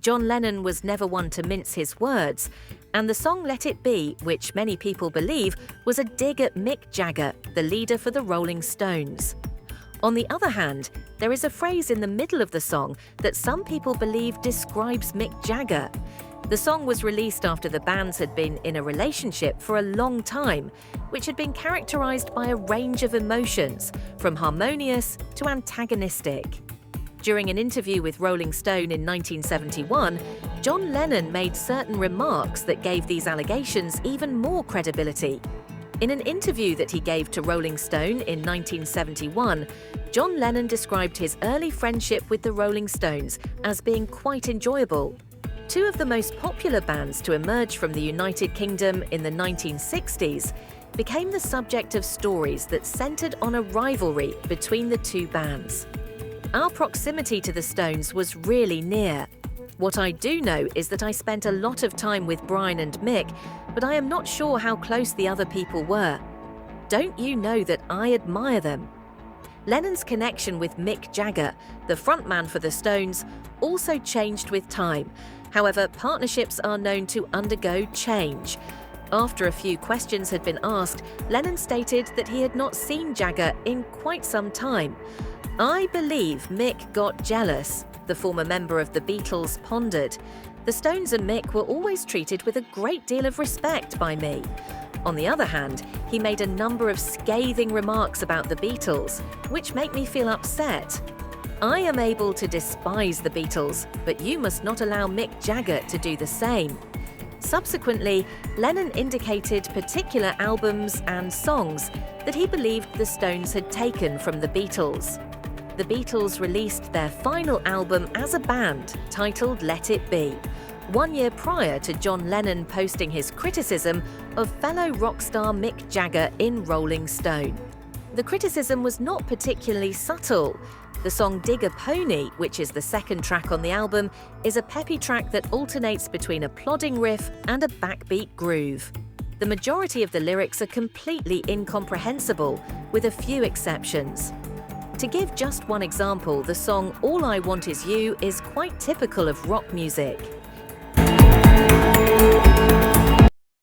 John Lennon was never one to mince his words, and the song Let It Be, which many people believe was a dig at Mick Jagger, the leader for the Rolling Stones. On the other hand, there is a phrase in the middle of the song that some people believe describes Mick Jagger. The song was released after the bands had been in a relationship for a long time, which had been characterized by a range of emotions, from harmonious to antagonistic. During an interview with Rolling Stone in 1971, John Lennon made certain remarks that gave these allegations even more credibility. In an interview that he gave to Rolling Stone in 1971, John Lennon described his early friendship with the Rolling Stones as being quite enjoyable. Two of the most popular bands to emerge from the United Kingdom in the 1960s became the subject of stories that centered on a rivalry between the two bands. Our proximity to the Stones was really near. What I do know is that I spent a lot of time with Brian and Mick, but I am not sure how close the other people were. Don't you know that I admire them? Lennon's connection with Mick Jagger, the frontman for the Stones, also changed with time. However, partnerships are known to undergo change. After a few questions had been asked, Lennon stated that he had not seen Jagger in quite some time. "I believe Mick got jealous," the former member of the Beatles pondered. "The Stones and Mick were always treated with a great deal of respect by me." On the other hand, he made a number of scathing remarks about the Beatles, which make me feel upset. "I am able to despise the Beatles, but you must not allow Mick Jagger to do the same." Subsequently, Lennon indicated particular albums and songs that he believed the Stones had taken from the Beatles. The Beatles released their final album as a band, titled Let It Be, 1 year prior to John Lennon posting his criticism of fellow rock star Mick Jagger in Rolling Stone. The criticism was not particularly subtle. The song Dig a Pony, which is the second track on the album, is a peppy track that alternates between a plodding riff and a backbeat groove. The majority of the lyrics are completely incomprehensible, with a few exceptions. To give just one example, the song All I Want Is You is quite typical of rock music.